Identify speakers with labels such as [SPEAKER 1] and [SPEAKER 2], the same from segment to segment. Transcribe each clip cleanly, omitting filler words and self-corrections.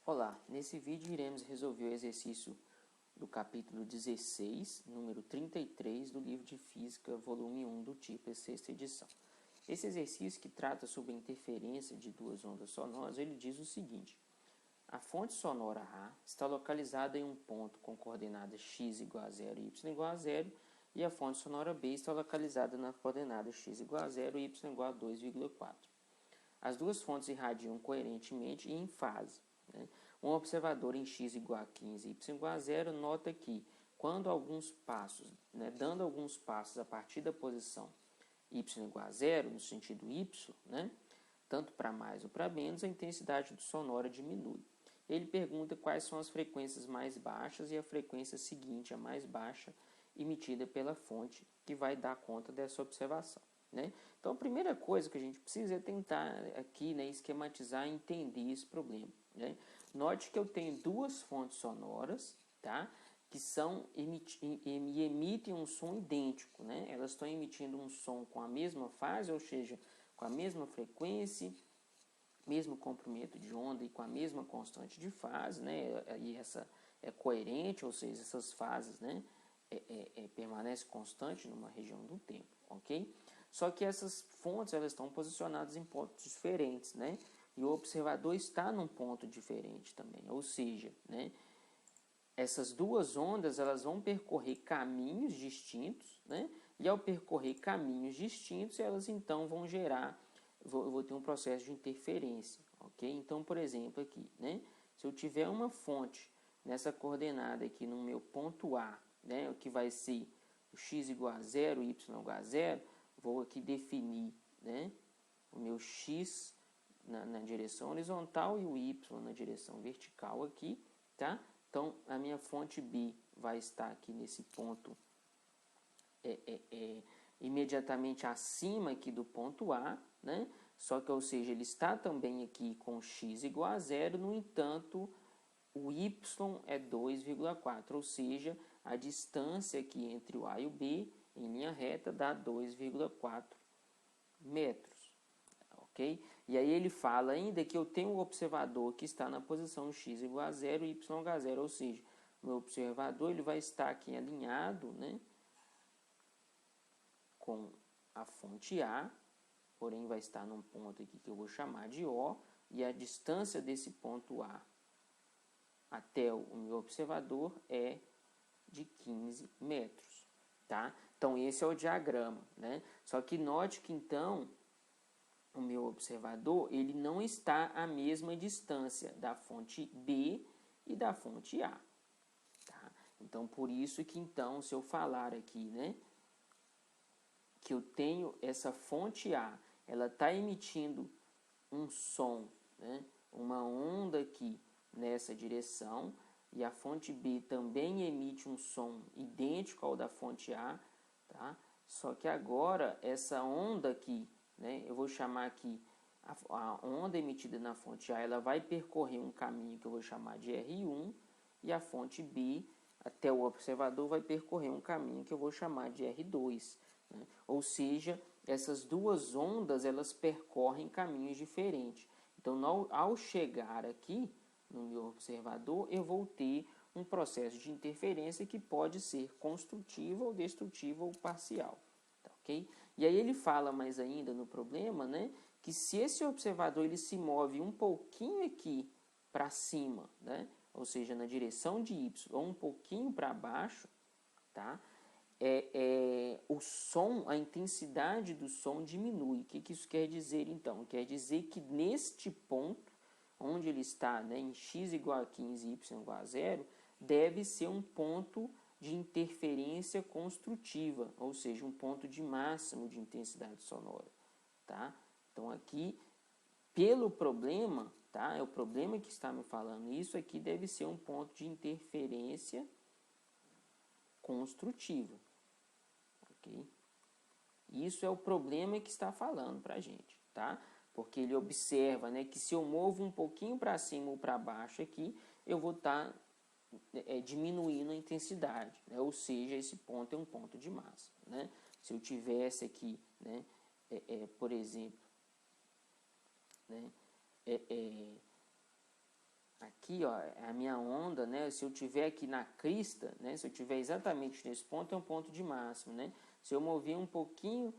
[SPEAKER 1] Olá, nesse vídeo iremos resolver o exercício do capítulo 16, número 33 do livro de Física, volume 1 do tipo sexta edição. Esse exercício, que trata sobre a interferência de duas ondas sonoras, ele diz o seguinte: a fonte sonora A está localizada em um ponto com coordenadas x igual a 0 e y igual a 0, e a fonte sonora B está localizada na coordenada x igual a 0 e y igual a 2,4. As duas fontes irradiam coerentemente e em fase. Um observador em x igual a 15 e y igual a 0 nota que, quando alguns passos, dando alguns passos a partir da posição y igual a 0, no sentido y, tanto para mais ou para menos, a intensidade sonora diminui. Ele pergunta quais são as frequências mais baixas e a frequência seguinte, a mais baixa, emitida pela fonte, que vai dar conta dessa observação. Então, a primeira coisa que a gente precisa é tentar aqui esquematizar e entender esse problema. Note que eu tenho duas fontes sonoras, tá? Que emitem um som idêntico. Elas estão emitindo um som com a mesma fase, ou seja, com a mesma frequência, mesmo comprimento de onda e com a mesma constante de fase, e essa é coerente, ou seja, essas fases permanecem constantes numa região do tempo, ok? Só que essas fontes elas estão posicionadas em pontos diferentes, e o observador está num ponto diferente também, ou seja, essas duas ondas elas vão percorrer caminhos distintos, e ao percorrer caminhos distintos, elas então vão gerar, vou ter um processo de interferência, ok? Então, por exemplo, aqui, se eu tiver uma fonte nessa coordenada aqui no meu ponto A, o que vai ser o x igual a 0, y igual a 0, vou aqui definir o meu x na direção horizontal e o y na direção vertical aqui, tá? Então, a minha fonte B vai estar aqui nesse ponto imediatamente acima aqui do ponto A, Só que, ou seja, ele está também aqui com x igual a 0, no entanto, o y é 2,4, ou seja, a distância aqui entre o A e o B, em linha reta, dá 2,4 metros, ok? E aí ele fala ainda que eu tenho um observador que está na posição x igual a 0 e y igual a 0, ou seja, o meu observador ele vai estar aqui alinhado, com a fonte A, porém vai estar num ponto aqui que eu vou chamar de O, e a distância desse ponto A até o meu observador é de 15 metros, tá? Então, esse é o diagrama, Só que note que, então, o meu observador, ele não está à mesma distância da fonte B e da fonte A, tá? Então, por isso que, então, se eu falar aqui, que eu tenho essa fonte A, ela está emitindo um som, uma onda aqui nessa direção, e a fonte B também emite um som idêntico ao da fonte A, tá? Só que agora essa onda aqui, eu vou chamar aqui a onda emitida na fonte A, ela vai percorrer um caminho que eu vou chamar de R1, e a fonte B até o observador vai percorrer um caminho que eu vou chamar de R2. Ou seja, essas duas ondas elas percorrem caminhos diferentes. Então, ao chegar aqui no meu observador, eu vou ter um processo de interferência que pode ser construtiva ou destrutiva ou parcial, tá, ok? E aí ele fala mais ainda no problema, que se esse observador ele se move um pouquinho aqui para cima, ou seja, na direção de y, ou um pouquinho para baixo, tá? O som, a intensidade do som diminui. O que isso quer dizer, então? Quer dizer que neste ponto, onde ele está, em x igual a 15 e y igual a 0, deve ser um ponto de interferência construtiva, ou seja, um ponto de máximo de intensidade sonora, tá? Então, aqui, pelo problema, tá? É o problema que está me falando, isso aqui deve ser um ponto de interferência construtiva, ok? Isso é o problema que está falando para a gente, tá? Porque ele observa, que se eu movo um pouquinho para cima ou para baixo aqui, eu vou estar diminuindo a intensidade, ou seja, esse ponto é um ponto de massa, Se eu tivesse aqui, por exemplo, aqui, ó, a minha onda, né? Se eu tiver aqui na crista, né? Se eu tiver exatamente nesse ponto, é um ponto de máximo, né? Se eu mover um pouquinho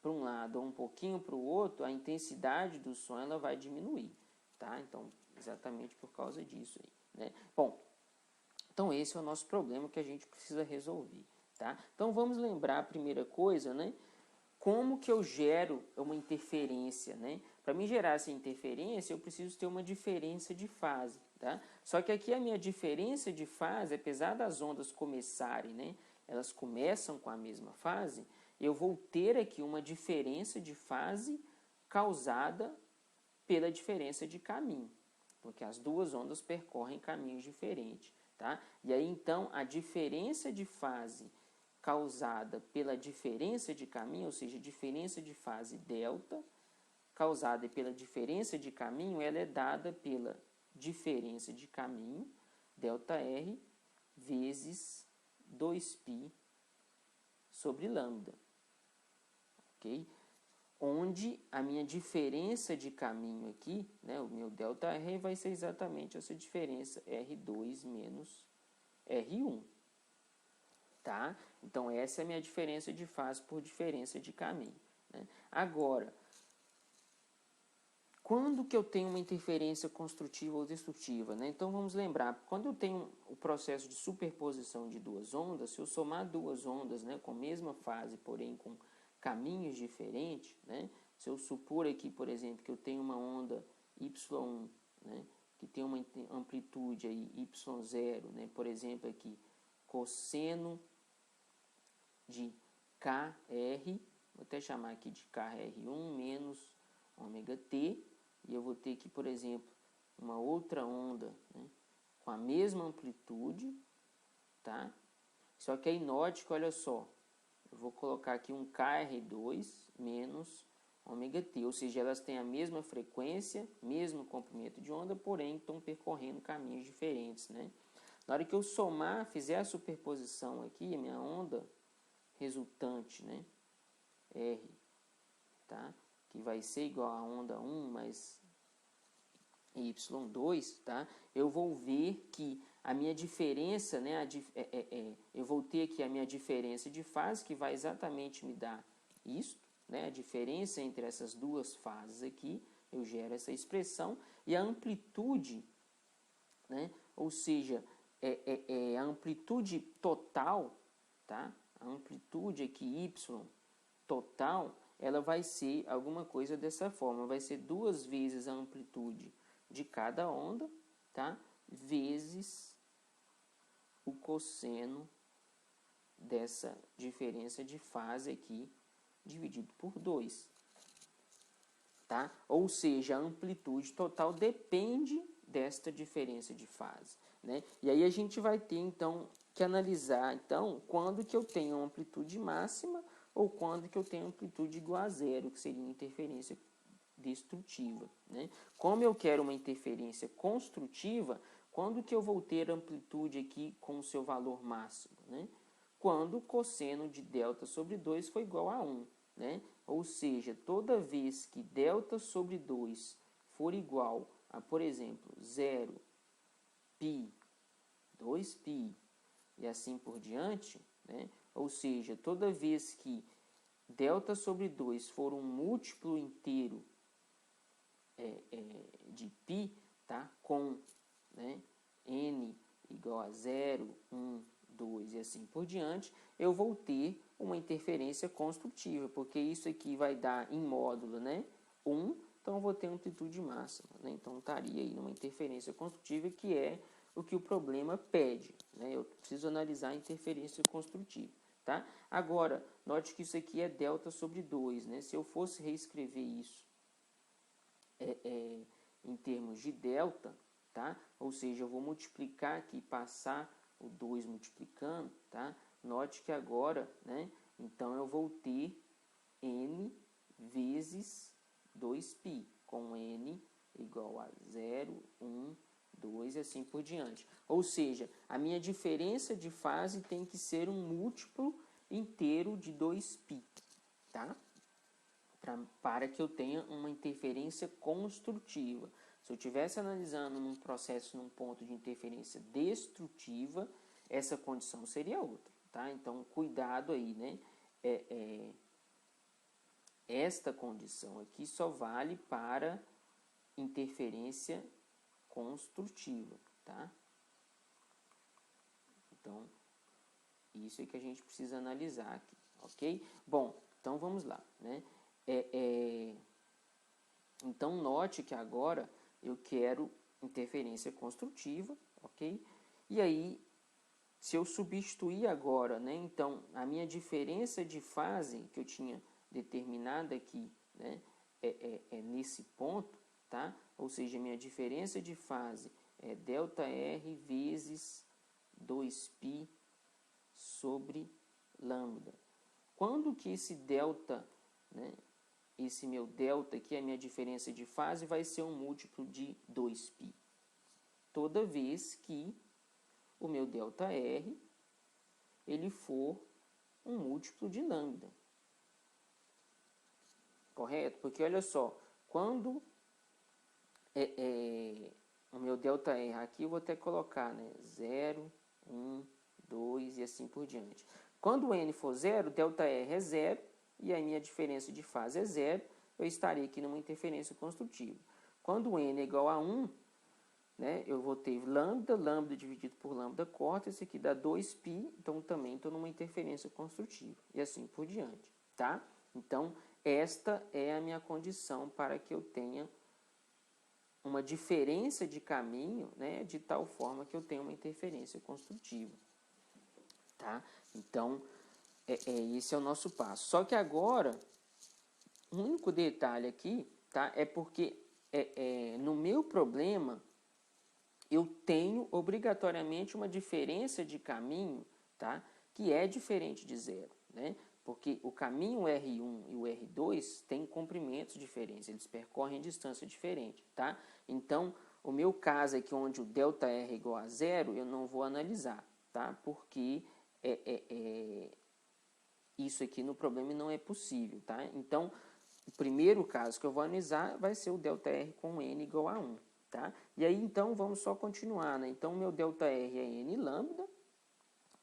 [SPEAKER 1] para um lado ou um pouquinho para o outro, a intensidade do som ela vai diminuir, tá? Então, exatamente por causa disso aí, né? Bom, então esse é o nosso problema que a gente precisa resolver, tá? Então, vamos lembrar a primeira coisa, né? Como que eu gero uma interferência, né? Para mim gerar essa interferência, eu preciso ter uma diferença de fase, tá? Só que aqui a minha diferença de fase, apesar das ondas começarem, né? Elas começam com a mesma fase, eu vou ter aqui uma diferença de fase causada pela diferença de caminho, porque as duas ondas percorrem caminhos diferentes, tá? E aí, então, a diferença de fase causada pela diferença de caminho, ou seja, diferença de fase delta, causada pela diferença de caminho, ela é dada pela diferença de caminho, ΔR, vezes 2π sobre lambda, ok? Onde a minha diferença de caminho aqui, né, o meu ΔR vai ser exatamente essa diferença, R2 menos R1. Tá? Então, essa é a minha diferença de fase por diferença de caminho, né? Agora, quando que eu tenho uma interferência construtiva ou destrutiva, né? Então, vamos lembrar, quando eu tenho o processo de superposição de duas ondas, se eu somar duas ondas, né, com a mesma fase, porém com caminhos diferentes, né? Se eu supor aqui, por exemplo, que eu tenho uma onda Y1, né, que tem uma amplitude aí Y0, né, por exemplo, aqui, cosseno de KR, vou até chamar aqui de KR1 menos ômega t, e eu vou ter aqui, por exemplo, uma outra onda, né, com a mesma amplitude, tá? Só que aí note que, olha só, eu vou colocar aqui um KR2 menos ômega t, ou seja, elas têm a mesma frequência, mesmo comprimento de onda, porém estão percorrendo caminhos diferentes, né? Na hora que eu somar, fizer a superposição aqui, a minha onda resultante, né, R, tá? Que vai ser igual a onda 1 mais Y2, tá? Eu vou ver que a minha diferença, né, eu vou ter aqui a minha diferença de fase, que vai exatamente me dar isso, né, a diferença entre essas duas fases aqui, eu gero essa expressão, e a amplitude, né, ou seja, a amplitude total, tá? A amplitude aqui, Y total, ela vai ser alguma coisa dessa forma. Vai ser 2 vezes a amplitude de cada onda, tá? Vezes o cosseno dessa diferença de fase aqui, dividido por 2. Tá? Ou seja, a amplitude total depende desta diferença de fase, né? E aí a gente vai ter, então, que analisar, então, quando que eu tenho uma amplitude máxima ou quando que eu tenho amplitude igual a zero, que seria uma interferência destrutiva, né? Como eu quero uma interferência construtiva, quando que eu vou ter amplitude aqui com o seu valor máximo, né? Quando o cosseno de delta sobre 2 for igual a 1, né? Ou seja, toda vez que delta sobre 2 for igual a, por exemplo, 0π, 2π e assim por diante, né? Ou seja, toda vez que delta sobre 2 for um múltiplo inteiro de π, tá? Com, né, n igual a 0, 1, 2 e assim por diante, eu vou ter uma interferência construtiva, porque isso aqui vai dar em módulo, né, 1, então eu vou ter amplitude máxima, né? Então estaria aí numa interferência construtiva, que é o que o problema pede, né? Eu preciso analisar a interferência construtiva, tá? Agora, note que isso aqui é delta sobre 2, né? Se eu fosse reescrever isso em termos de delta, tá? Ou seja, eu vou multiplicar aqui, passar o 2 multiplicando, tá? Note que agora, né? Então, eu vou ter n vezes 2π, com n igual a 0, 1, 2 e assim por diante. Ou seja, a minha diferença de fase tem que ser um múltiplo inteiro de 2π, tá? Para que eu tenha uma interferência construtiva. Se eu estivesse analisando num processo, num ponto de interferência destrutiva, essa condição seria outra, tá? Então, cuidado aí, né? Esta condição aqui só vale para interferência construtiva, tá? Então, isso é que a gente precisa analisar aqui, ok? Bom, então vamos lá, né? Então, note que agora eu quero interferência construtiva, ok? E aí, se eu substituir agora, né? Então, a minha diferença de fase que eu tinha determinada aqui, né? Nesse ponto, tá? Ou seja, minha diferença de fase é ΔR vezes 2π sobre lambda. Quando que esse delta, né? Esse meu delta aqui, a minha diferença de fase, vai ser um múltiplo de 2π. Toda vez que o meu ΔR ele for um múltiplo de lambda. Correto? Porque olha só, quando o meu ΔR aqui, eu vou até colocar, né, 0, 1, 2 e assim por diante. Quando o n for 0, ΔR é 0 e a minha diferença de fase é 0, eu estarei aqui numa interferência construtiva. Quando o n é igual a 1, né, eu vou ter lambda dividido por lambda corta, isso aqui dá 2π, então também estou numa interferência construtiva, e assim por diante, tá? Então, esta é a minha condição para que eu tenha uma diferença de caminho, né, de tal forma que eu tenha uma interferência construtiva, tá? Então, esse é o nosso passo. Só que agora, o único detalhe aqui, tá, é porque no meu problema, eu tenho obrigatoriamente uma diferença de caminho, tá, que é diferente de zero, né? Porque o caminho R1 e o R2 têm comprimentos diferentes, eles percorrem distância diferente, tá? Então, o meu caso aqui, onde o ΔR é igual a zero, eu não vou analisar, tá? Porque isso aqui no problema não é possível, tá? Então, o primeiro caso que eu vou analisar vai ser o ΔR com n igual a 1, tá? E aí, então, vamos só continuar, né? Então, meu ΔR é n lambda,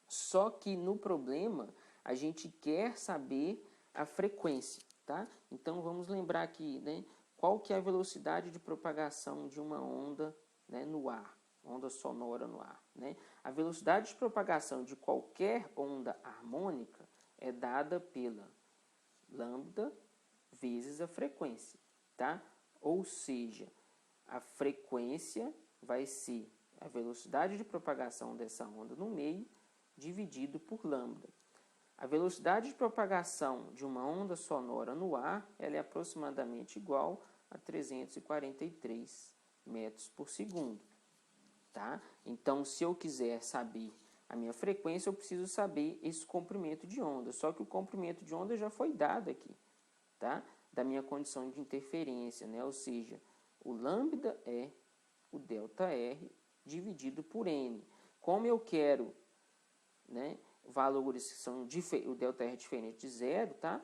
[SPEAKER 1] só que no problema a gente quer saber a frequência, tá? Então, vamos lembrar aqui, né? Qual que é a velocidade de propagação de uma onda, né, no ar, onda sonora no ar, né? A velocidade de propagação de qualquer onda harmônica é dada pela lambda vezes a frequência, tá? Ou seja, a frequência vai ser a velocidade de propagação dessa onda no meio dividido por lambda. A velocidade de propagação de uma onda sonora no ar, ela é aproximadamente igual a 343 metros por segundo, tá? Então, se eu quiser saber a minha frequência, eu preciso saber esse comprimento de onda. Só que o comprimento de onda já foi dado aqui, tá? Da minha condição de interferência, né? Ou seja, o lambda é o ΔR dividido por n. Como eu quero, né, valores que são o ΔR é diferente de zero, tá?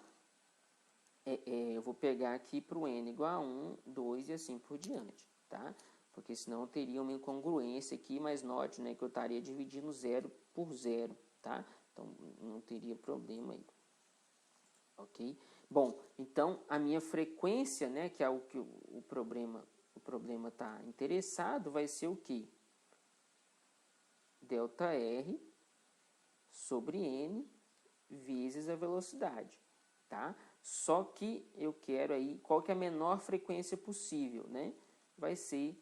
[SPEAKER 1] Eu vou pegar aqui para o n igual a 1, 2 e assim por diante, tá? Porque senão eu teria uma incongruência aqui, mas note, né, que eu estaria dividindo 0 por 0, tá? Então, não teria problema aí, ok? Bom, então, a minha frequência, né, que é o que o problema está interessado, vai ser o quê? ΔR sobre n vezes a velocidade, tá? Só que eu quero aí, qual que é a menor frequência possível, né? Vai ser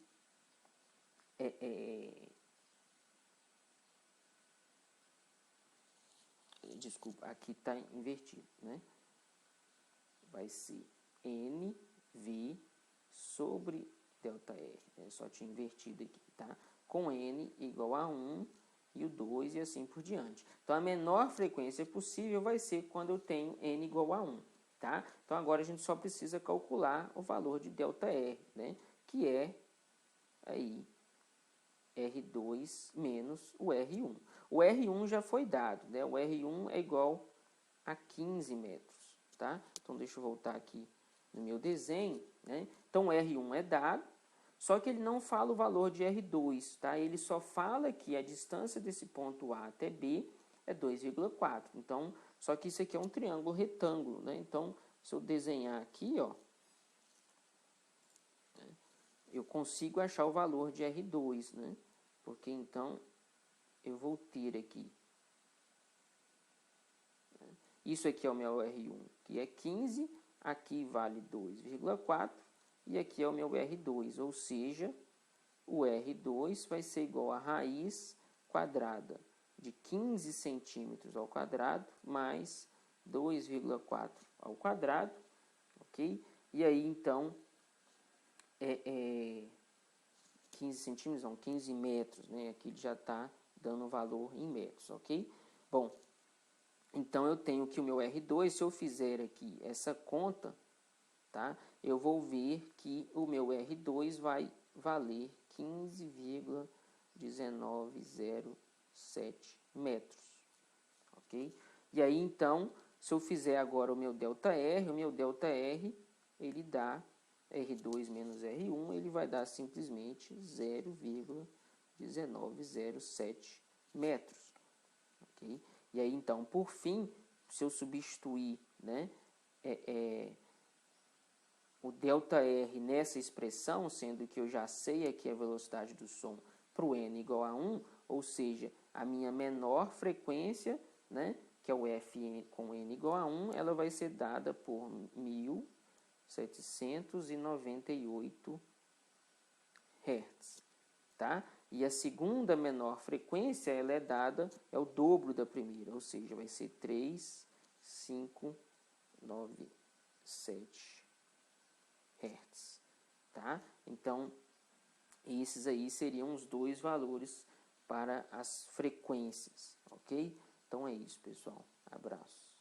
[SPEAKER 1] desculpa, aqui está invertido, né? Vai ser NV sobre ΔR, né? Só tinha invertido aqui, tá? Com n igual a 1 e o 2 e assim por diante. Então, a menor frequência possível vai ser quando eu tenho n igual a 1, tá? Então, agora a gente só precisa calcular o valor de ΔR, né? Que é aí R2 menos o R1. O R1 já foi dado, né? O R1 é igual a 15 metros, tá? Então, deixa eu voltar aqui no meu desenho, né? Então, o R1 é dado, Só que ele não fala o valor de R2, tá? Ele só fala que a distância desse ponto A até B é 2,4. Então, só que isso aqui é um triângulo retângulo, né? Então, se eu desenhar aqui, ó, eu consigo achar o valor de R2, né? Porque então eu vou ter aqui, né? Isso aqui é o meu R1, que é 15, aqui vale 2,4 e aqui é o meu R2, ou seja, o R2 vai ser igual a raiz quadrada de 15 centímetros ao quadrado mais 2,4 ao quadrado, ok? E aí, então, 15 centímetros, não, 15 metros, né? Aqui já está dando o valor em metros, ok? Bom, então eu tenho que o meu R2, se eu fizer aqui essa conta, tá? Eu vou ver que o meu R2 vai valer 15,1907 metros, ok? E aí, então, se eu fizer agora o meu ΔR, ele dá R2 menos R1, ele vai dar simplesmente 0,1907 metros, ok? E aí, então, por fim, se eu substituir, né, o ΔR nessa expressão, sendo que eu já sei aqui a velocidade do som para o n igual a 1, ou seja, a minha menor frequência, né, que é o Fn com n igual a 1, ela vai ser dada por 1798 Hz, tá? E a segunda menor frequência, ela é dada, é o dobro da primeira, ou seja, vai ser 3,597 Hz, tá? Então, esses aí seriam os dois valores para as frequências, ok? Então é isso, pessoal. Abraço.